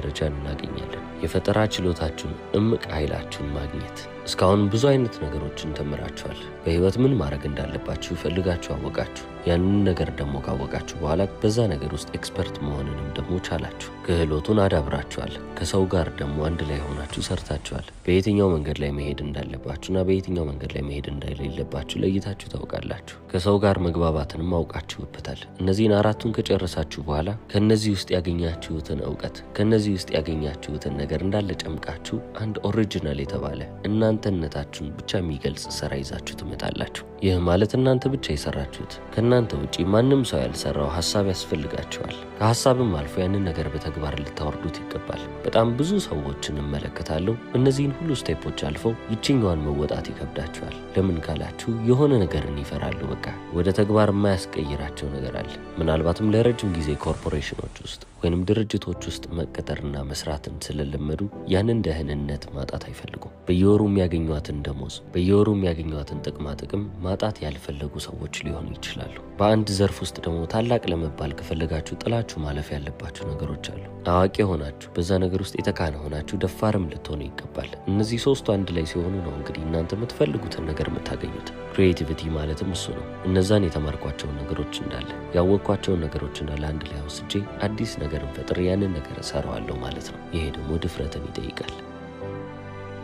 ደረጃን እናገኛለን። የፈጠራ ችሎታችሁን እምቅ ኃይላችሁን ማግኘት። እስካሁን ብዙ አይነት ነገሮችን ተምራችኋል። በህይወት ምን ማድረግ እንዳለባችሁ ፈልጋችሁ አወቃችሁ። ያንን ነገር ደግሞ ካወቃችሁ በኋላ በዛ ነገር ውስጥ ኤክስፐርት መሆንንም ደግሞ ቻላችሁ። ክህሎቱን አዳብራችኋል። ከሰው ጋር ደግሞ አንድ ላይ ሆናችሁ ሰርታችኋል። በየትኛው መንገድ ላይ መሄድ እንዳለባችሁና በየትኛው መንገድ ላይ መሄድ እንደሌለባችሁ ለይታችሁ ታውቃላችሁ። ከሰው ጋር መግባባትንም አውቃችሁበታል። እነዚህን አራቱን ከጨረሳችሁ በኋላ ከነዚህ ውስጥ ያገኛችሁትን እውቀት ከነዚህ ውስጥ ያገኛችሁትን ነገር እንዳለ ጨምቃችሁ አንድ ኦሪጂናል የተባለ እናንተነታችሁን ብቻ የሚገልጽ ስራ ይዛችሁ ትመጣላችሁ። ይህ ማለት እናንተ ብቻ የሰራችሁት ከእናንተ ውጪ ማንም ሰው ያልሰራው ሀሳብ ያስፈልጋቸዋል። ከሀሳብም አልፎ ያንን ነገር በተግባር ልታወርዱት ይገባል። በጣም ብዙ ሰዎችን እመለከታለሁ። እነዚህን ሁሉ ስቴፖች አልፈው ይችኛዋን መወጣት ይከብዳቸዋል። ለምን ካላችሁ የሆነ ነገርን ይፈራሉ። በቃ ወደ ተግባር የማያስቀይራቸው ነገር አለ። ምናልባትም ለረጅም ጊዜ ኮርፖሬሽኖች ውስጥ ወይንም ድርጅቶች ውስጥ መቀጠርና መስራትን ስለለመዱ ያንን ደህንነት ማጣት አይፈልጉም። በየወሩ የሚያገኟትን ደሞዝ፣ በየወሩ የሚያገኟትን ጥቅማ ጥቅም ማጣት ያልፈለጉ ሰዎች ሊሆኑ ይችላሉ። በአንድ ዘርፍ ውስጥ ደግሞ ታላቅ ለመባል ከፈለጋችሁ ጥላችሁ ማለፍ ያለባችሁ ነገሮች አሉ። አዋቂ ሆናችሁ በዛ ነገር ውስጥ የተካነ ሆናችሁ ደፋርም ልትሆኑ ይገባል። እነዚህ ሶስቱ አንድ ላይ ሲሆኑ ነው እንግዲህ እናንተ የምትፈልጉትን ነገር የምታገኙት። ክሪኤቲቪቲ ማለትም እሱ ነው። እነዛን የተማርኳቸውን ነገሮች እንዳለ ያወቅኳቸውን ነገሮች እንዳለ አንድ ላይ ወስጄ አዲስ ነገርን ፈጥሬ ያንን ነገር እሰራዋለሁ ማለት ነው። ይሄ ደግሞ ድፍረትን ይጠይቃል።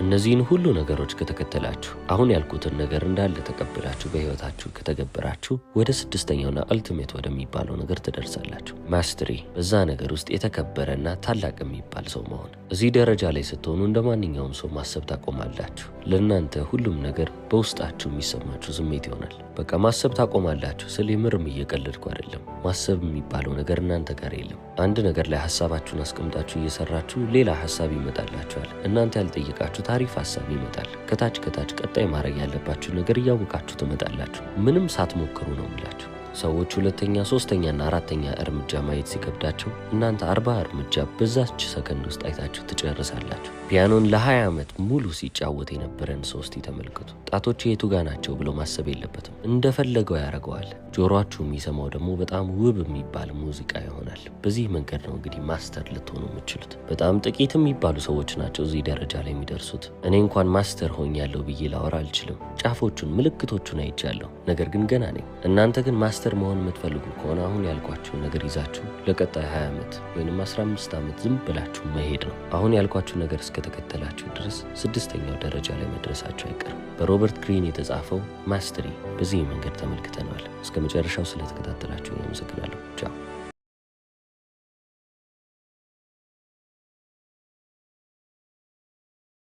እነዚህን ሁሉ ነገሮች ከተከተላችሁ አሁን ያልኩትን ነገር እንዳለ ተቀብላችሁ በህይወታችሁ ከተገበራችሁ ወደ ስድስተኛውና አልቲሜት ወደሚባለው ነገር ትደርሳላችሁ። ማስተሪ፣ በዛ ነገር ውስጥ የተከበረና ታላቅ የሚባል ሰው መሆን። እዚህ ደረጃ ላይ ስትሆኑ እንደ ማንኛውም ሰው ማሰብ ታቆማላችሁ። ለእናንተ ሁሉም ነገር በውስጣችሁ የሚሰማችሁ ስሜት ይሆናል። በቃ ማሰብ ታቆማላችሁ ስል የምርም እየቀለድኩ አይደለም። ማሰብ የሚባለው ነገር እናንተ ጋር የለም። አንድ ነገር ላይ ሀሳባችሁን አስቀምጣችሁ እየሰራችሁ ሌላ ሀሳብ ይመጣላችኋል። እናንተ ያልጠየቃችሁ ታሪፍ ሀሳብ ይመጣል። ከታች ቀጣይ ማድረግ ያለባችሁ ነገር እያወቃችሁ ትመጣላችሁ። ምንም ሳትሞክሩ ነው የምላችሁ። ሰዎች ሁለተኛ፣ ሶስተኛና አራተኛ እርምጃ ማየት ሲከብዳቸው እናንተ 40 እርምጃ በዛች ሰከንድ ውስጥ አይታችሁ ትጨርሳላችሁ። ፒያኖን ለ20 ዓመት ሙሉ ሲጫወት የነበረን ሰው እስቲ ተመልከቱ። ጣቶቼ የቱ ጋ ናቸው ብሎ ማሰብ የለበትም። እንደፈለገው ያደርገዋል። ጆሮአችሁ የሚሰማው ደግሞ በጣም ውብ የሚባል ሙዚቃ ይሆናል። በዚህ መንገድ ነው እንግዲህ ማስተር ልትሆኑ የምትችሉት። በጣም ጥቂት የሚባሉ ሰዎች ናቸው እዚህ ደረጃ ላይ የሚደርሱት። እኔ እንኳን ማስተር ሆኛለሁ ብዬ ላወራ አልችልም። ጫፎቹን ምልክቶቹን አይቻለሁ፣ ነገር ግን ገና ነኝ። እናንተ ግን ማስተር መሆን የምትፈልጉ ከሆነ አሁን ያልኳችሁ ነገር ይዛችሁ ለቀጣይ 20 ዓመት ወይም 15 ዓመት ዝም ብላችሁ መሄድ ነው። አሁን ያልኳችሁ ነገር እስከተከተላችሁ ድረስ ስድስተኛው ደረጃ ላይ መድረሳችሁ አይቀርም። በሮበርት ግሪን የተጻፈው ማስተሪ በዚህ መንገድ ተመልክተናል። እስከ መጨረሻው ስለተከታተላችሁ አመሰግናለሁ። ቻው።